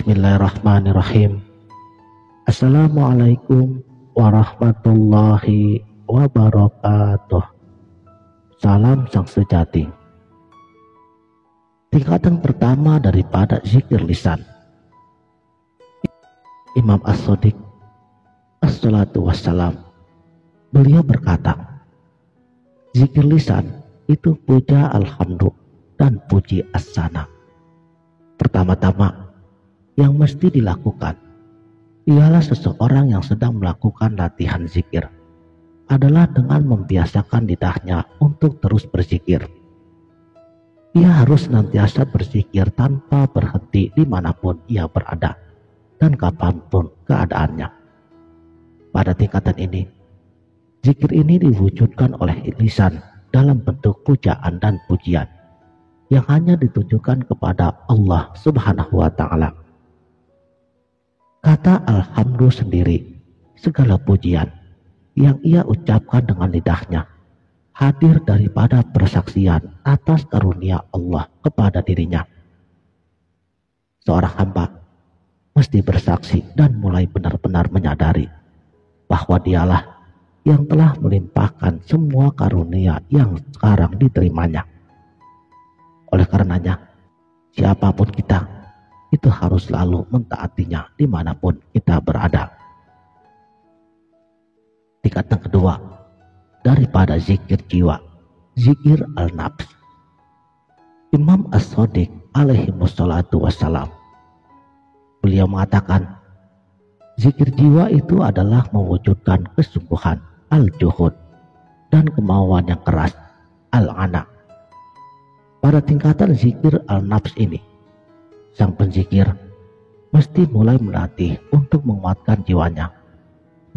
Bismillahirrahmanirrahim. Assalamualaikum warahmatullahi wabarakatuh. Salam sang sejati. Tingkatan pertama daripada zikir lisan. Imam As-Shadiq As-salatu wassalam, beliau berkata, zikir lisan itu puja alhamdulillah dan puji as-sana. Pertama-tama yang mesti dilakukan ialah seseorang yang sedang melakukan latihan zikir adalah dengan membiasakan lidahnya untuk terus berzikir. Ia harus senantiasa berzikir tanpa berhenti dimanapun ia berada dan kapanpun keadaannya. Pada tingkatan ini, zikir ini diwujudkan oleh lisan dalam bentuk pujaan dan pujian yang hanya ditujukan kepada Allah Subhanahu wa Ta'ala. Kata alhamdulillah sendiri, segala pujian yang ia ucapkan dengan lidahnya hadir daripada persaksian atas karunia Allah kepada dirinya. Seorang hamba mesti bersaksi dan mulai benar-benar menyadari bahwa dialah yang telah melimpahkan semua karunia yang sekarang diterimanya. Oleh karenanya, siapapun kita itu harus selalu mentaatinya dimanapun kita berada. Tingkatan kedua daripada zikir jiwa, zikir al-nafs. Imam As-Shadiq alaihi wassalatu wassalam, beliau mengatakan, zikir jiwa itu adalah mewujudkan kesungguhan al-juhud dan kemauan yang keras al-ana. Pada tingkatan zikir al-nafs ini, sang penzikir mesti mulai melatih untuk menguatkan jiwanya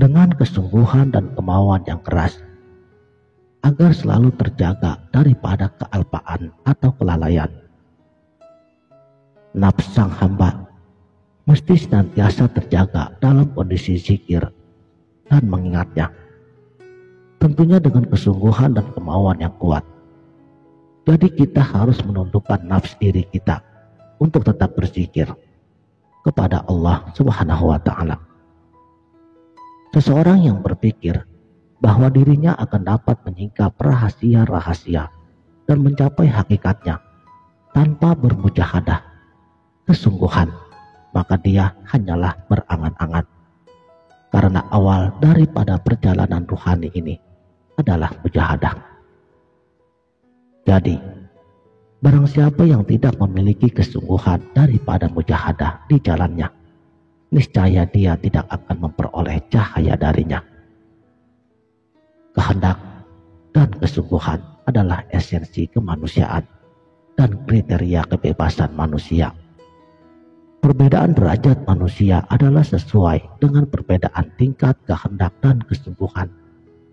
dengan kesungguhan dan kemauan yang keras agar selalu terjaga daripada kealpaan atau kelalaian. Nafs sang hamba mesti senantiasa terjaga dalam kondisi zikir dan mengingatnya, tentunya dengan kesungguhan dan kemauan yang kuat. Jadi kita harus menundukkan nafs diri kita untuk tetap berzikir kepada Allah Subhanahu wa Ta'ala. Seseorang yang berpikir bahwa dirinya akan dapat menyingkap rahasia-rahasia dan mencapai hakikatnya tanpa bermujahadah kesungguhan, maka dia hanyalah berangan-angan. Karena awal daripada perjalanan ruhani ini adalah mujahadah. Jadi, barang siapa yang tidak memiliki kesungguhan daripada mujahadah di jalannya, niscaya dia tidak akan memperoleh cahaya darinya. Kehendak dan kesungguhan adalah esensi kemanusiaan dan kriteria kebebasan manusia. Perbedaan derajat manusia adalah sesuai dengan perbedaan tingkat kehendak dan kesungguhan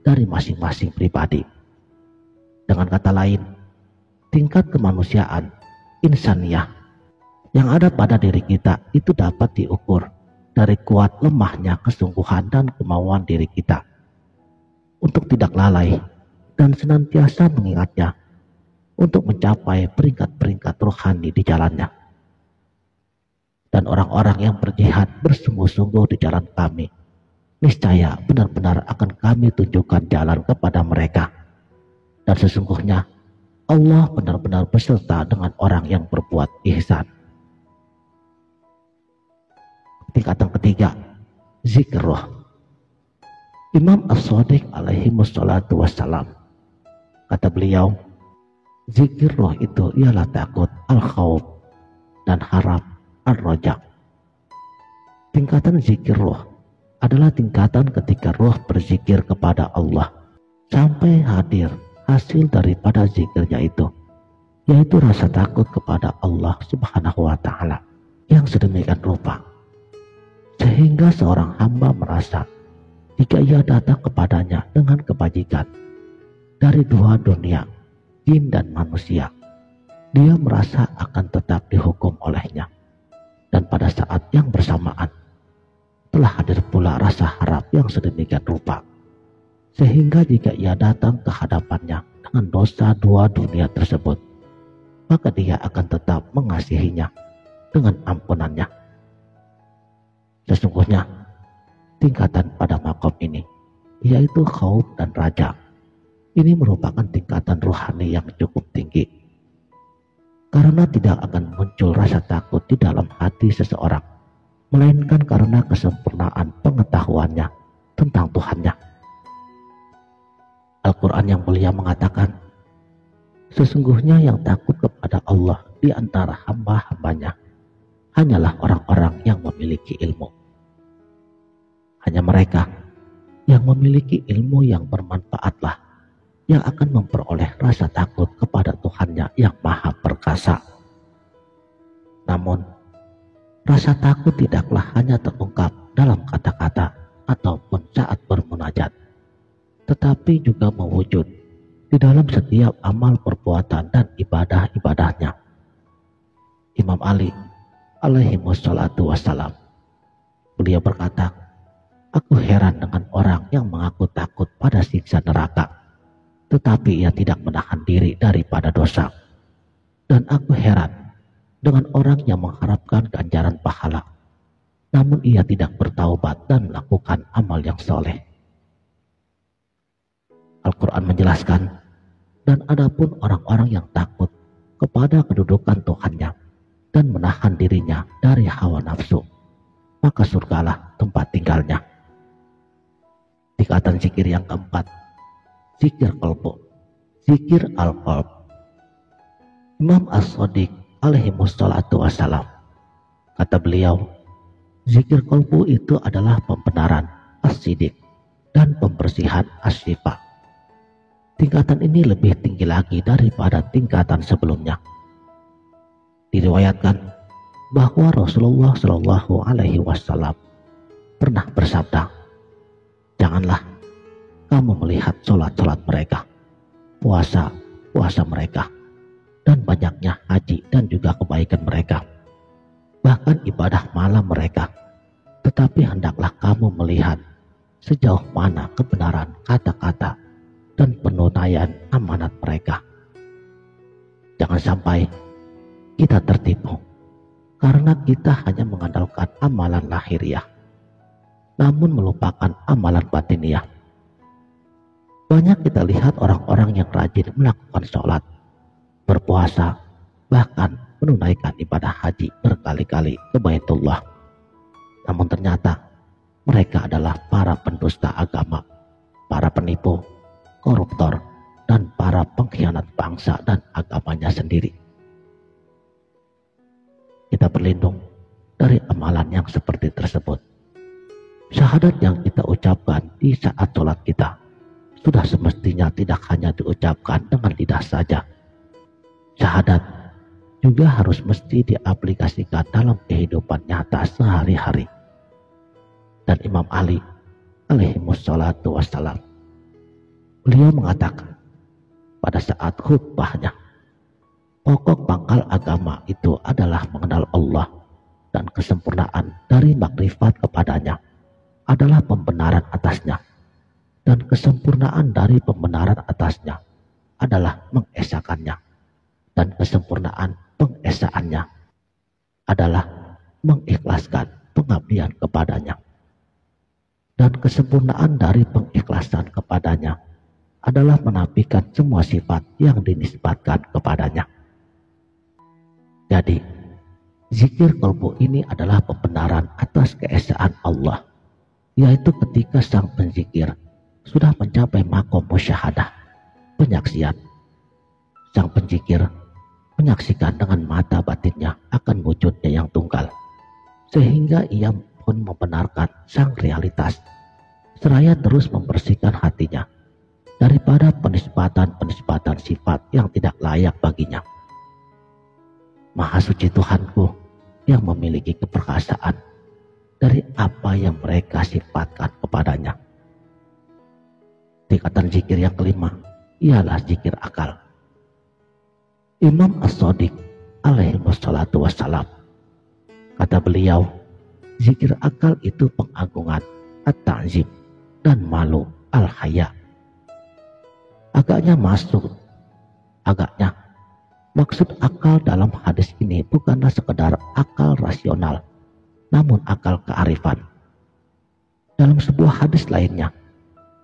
dari masing-masing pribadi. Dengan kata lain, tingkat kemanusiaan, insaniyah, yang ada pada diri kita itu dapat diukur dari kuat lemahnya kesungguhan dan kemauan diri kita untuk tidak lalai dan senantiasa mengingatnya untuk mencapai peringkat-peringkat rohani di jalannya. Dan orang-orang yang berjihad bersungguh-sungguh di jalan kami, niscaya benar-benar akan kami tunjukkan jalan kepada mereka. Dan sesungguhnya Allah benar-benar beserta dengan orang yang berbuat ihsan. Tingkatan ketiga, zikir roh. Imam As-Shadiq alaihi wassalatu wassalam, kata beliau, zikir roh itu ialah takut al-khawf dan harap al-roja. Tingkatan zikir roh adalah tingkatan ketika roh berzikir kepada Allah sampai hadir hasil daripada zikirnya itu, yaitu rasa takut kepada Allah Subhanahu wa Ta'ala yang sedemikian rupa, sehingga seorang hamba merasa jika ia datang kepadanya dengan kebajikan dari dua dunia, jin dan manusia, dia merasa akan tetap dihukum olehnya. Dan pada saat yang bersamaan telah hadir pula rasa harap yang sedemikian rupa, sehingga jika ia datang ke hadapannya dengan dosa dua dunia tersebut, maka dia akan tetap mengasihinya dengan ampunannya Sesungguhnya tingkatan pada makom ini, yaitu khauf dan raja, ini merupakan tingkatan rohani yang cukup tinggi. Karena tidak akan muncul rasa takut di dalam hati seseorang, melainkan karena kesempurnaan pengetahuannya tentang Tuhannya. Al-Quran yang mulia mengatakan, sesungguhnya yang takut kepada Allah di antara hamba-hambanya hanyalah orang-orang yang memiliki ilmu. Hanya mereka yang memiliki ilmu yang bermanfaatlah yang akan memperoleh rasa takut kepada Tuhannya yang Maha Perkasa. Namun, rasa takut tidaklah hanya terungkap dalam kata-kata ataupun saat bermunajat, tetapi juga mewujud di dalam setiap amal perbuatan dan ibadah-ibadahnya. Imam Ali alaihi wassalatu wassalam, beliau berkata, aku heran dengan orang yang mengaku takut pada siksa neraka, tetapi ia tidak menahan diri daripada dosa. Dan aku heran dengan orang yang mengharapkan ganjaran pahala, namun ia tidak bertaubat dan melakukan amal yang soleh. Al-Quran menjelaskan, dan adapun orang-orang yang takut kepada kedudukan Tuhannya dan menahan dirinya dari hawa nafsu, maka surgalah tempat tinggalnya. Tingkatan zikir yang keempat, zikir qalbu, zikir al-qalb. Imam As-Shadiq alaihi wassalatu wassalam, kata beliau, zikir qalbu itu adalah pembenaran as-sidik dan pembersihan as-syifa. Tingkatan ini lebih tinggi lagi daripada tingkatan sebelumnya. Diriwayatkan bahwa Rasulullah Shallallahu Alaihi Wasallam pernah bersabda, janganlah kamu melihat sholat-sholat mereka, puasa mereka, dan banyaknya haji dan juga kebaikan mereka, bahkan ibadah malam mereka, tetapi hendaklah kamu melihat sejauh mana kebenaran kata-kata dan penunaian amanat mereka. Jangan sampai kita tertipu karena kita hanya mengandalkan amalan lahiriah, namun melupakan amalan batiniah. Banyak kita lihat orang-orang yang rajin melakukan sholat, berpuasa, bahkan menunaikan ibadah haji berkali-kali ke Baitullah. Namun ternyata mereka adalah para pendusta agama, para penipu, koruptor, dan para pengkhianat bangsa dan agamanya sendiri. Kita berlindung dari amalan yang seperti tersebut. Syahadat yang kita ucapkan di saat sholat kita sudah semestinya tidak hanya diucapkan dengan lidah saja. Syahadat juga harus mesti diaplikasikan dalam kehidupan nyata sehari-hari. Dan Imam Ali alaihi wassalatu wassalam, beliau mengatakan pada saat khutbahnya, pokok pangkal agama itu adalah mengenal Allah, dan kesempurnaan dari makrifat kepadanya adalah pembenaran atasnya, dan kesempurnaan dari pembenaran atasnya adalah mengesakannya, dan kesempurnaan pengesaannya adalah mengikhlaskan pengabdian kepadanya, dan kesempurnaan dari pengikhlasan kepadanya adalah menafikan semua sifat yang dinisbatkan kepadanya. Jadi, zikir qalbu ini adalah pembenaran atas keesaan Allah, yaitu ketika sang penzikir sudah mencapai makom musyahadah, penyaksian. Sang penzikir menyaksikan dengan mata batinnya akan wujudnya yang tunggal, sehingga ia pun membenarkan sang realitas, seraya terus membersihkan hatinya daripada penisbatan-penisbatan sifat yang tidak layak baginya. Maha suci Tuhanku yang memiliki keperkasaan dari apa yang mereka sifatkan kepadanya. Tingkatan zikir yang kelima ialah zikir akal. Imam As-Shadiq alaihi wassalatu wassalam, kata beliau, zikir akal itu pengagungan, at-ta'zim, dan malu, al-haya. Agaknya maksud akal dalam hadis ini bukanlah sekedar akal rasional, namun akal kearifan. Dalam sebuah hadis lainnya,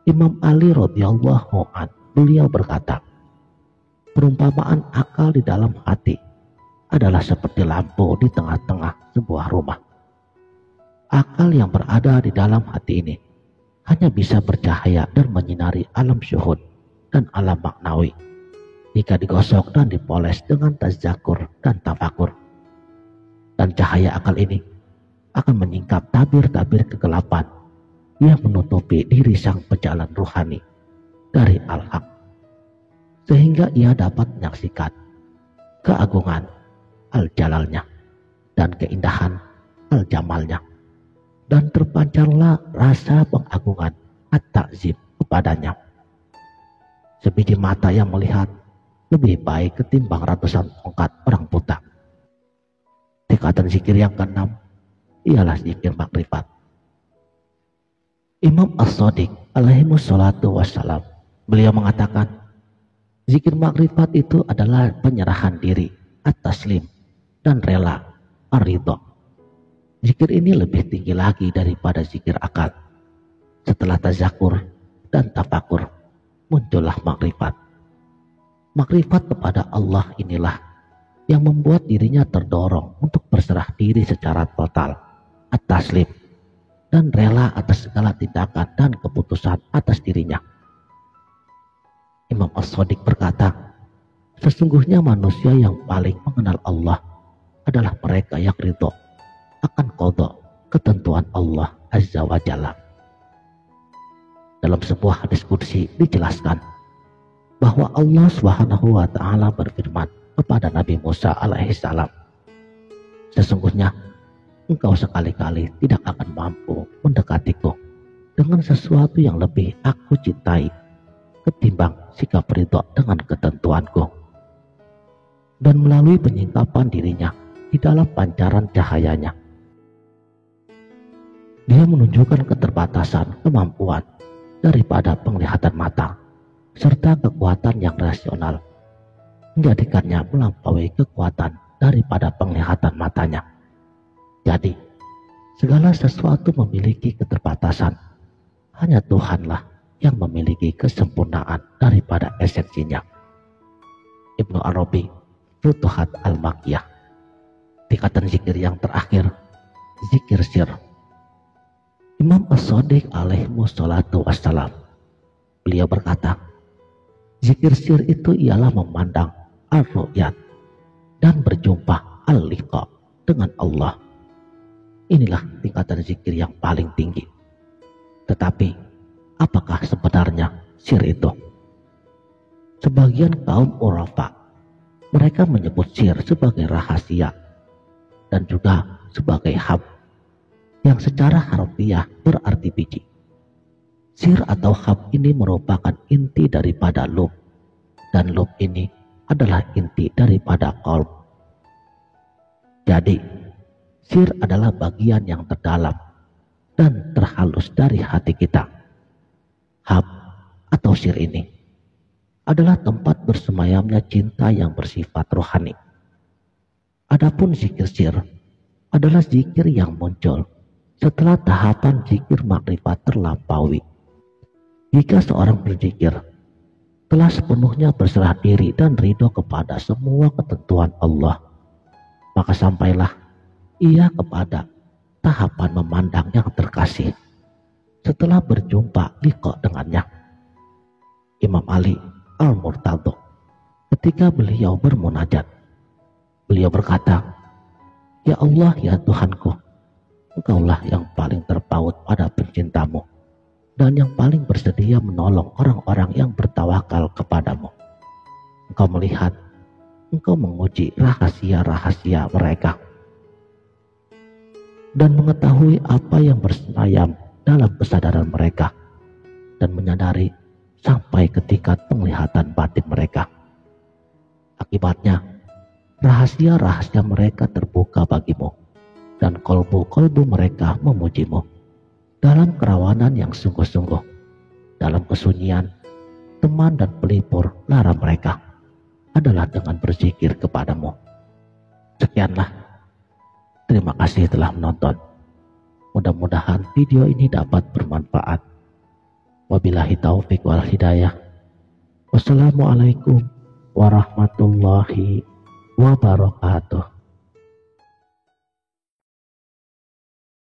Imam Ali radhiyallahu an beliau berkata, perumpamaan akal di dalam hati adalah seperti lampu di tengah-tengah sebuah rumah. Akal yang berada di dalam hati ini hanya bisa bercahaya dan menyinari alam syuhud dan alam maknawi jika digosok dan dipoles dengan tazakkur dan tafakur. Dan cahaya akal ini akan menyingkap tabir-tabir kegelapan yang menutupi diri sang pejalan ruhani dari al-haq, sehingga ia dapat menyaksikan keagungan al-jalalnya dan keindahan al-jamalnya, dan terpancarlah rasa pengagungan at-ta'zim kepadanya. Sebiji mata yang melihat lebih baik ketimbang ratusan tongkat orang buta. Tingkatan zikir yang keenam ialah zikir makrifat. Imam As-Shadiq alaihi wassalatu wassalam, beliau mengatakan, zikir makrifat itu adalah penyerahan diri, at-taslim, dan rela, ar-ridha. Zikir ini lebih tinggi lagi daripada zikir akal. Setelah tazakur dan tafakur, muncullah makrifat. Makrifat kepada Allah inilah yang membuat dirinya terdorong untuk berserah diri secara total, at-taslim, dan rela atas segala tindakan dan keputusan atas dirinya. Imam As-Shadiq berkata, sesungguhnya manusia yang paling mengenal Allah adalah mereka yang ridho akan qadha ketentuan Allah Azza wa Jalla. Dalam sebuah hadis qudsi dijelaskan bahwa Allah Subhanahu wa taala berfirman kepada Nabi Musa alaihi salam, sesungguhnya engkau sekali-kali tidak akan mampu mendekatiku dengan sesuatu yang lebih aku cintai ketimbang sikap ridho dengan ketentuanku. Dan melalui penyingkapan dirinya di dalam pancaran cahayanya, dia menunjukkan keterbatasan kemampuan daripada penglihatan mata serta kekuatan yang rasional, menjadikannya melampaui kekuatan daripada penglihatan matanya. Jadi, segala sesuatu memiliki keterbatasan. Hanya Tuhanlah yang memiliki kesempurnaan daripada esensinya. Ibnu Arabi, Futuhat Al-Makkiyah. Tingkatan zikir yang terakhir, zikir sir. Imam As-Shadiq alaihi wassalatu wassalam, beliau berkata, zikir sir itu ialah memandang al-ru'yat dan berjumpa al-liqa dengan Allah. Inilah tingkatan zikir yang paling tinggi. Tetapi, apakah sebenarnya sir itu? Sebagian kaum urafa, mereka menyebut sir sebagai rahasia dan juga sebagai hab, yang secara harfiah berarti biji. Sir atau hab ini merupakan inti daripada lub, dan lub ini adalah inti daripada qalb. Jadi, sir adalah bagian yang terdalam dan terhalus dari hati kita. Hab atau sir ini adalah tempat bersemayamnya cinta yang bersifat rohani. Adapun zikir sir adalah zikir yang muncul setelah tahapan zikir makrifat terlampaui. Jika seorang berzikir telah sepenuhnya berserah diri dan ridho kepada semua ketentuan Allah, maka sampailah ia kepada tahapan memandang yang terkasih setelah berjumpa liqa dengannya. Imam Ali Al-Murtadho, ketika beliau bermunajat, beliau berkata, ya Allah, ya Tuhanku, Engkaulah yang paling terpaut pada pencintamu dan yang paling bersedia menolong orang-orang yang bertawakal kepadamu. Engkau melihat, Engkau menguji rahasia-rahasia mereka dan mengetahui apa yang bersemayam dalam kesadaran mereka, dan menyadari sampai ke tingkat penglihatan batin mereka. Akibatnya, rahasia-rahasia mereka terbuka bagimu, dan kolbu-kolbu mereka memujimu dalam kerawanan yang sungguh-sungguh. Dalam kesunyian, teman dan pelipur lara mereka adalah dengan berzikir kepadamu. Sekianlah. Terima kasih telah menonton. Mudah-mudahan video ini dapat bermanfaat. Wabillahi taufik wal hidayah. Wassalamualaikum warahmatullahi wabarakatuh.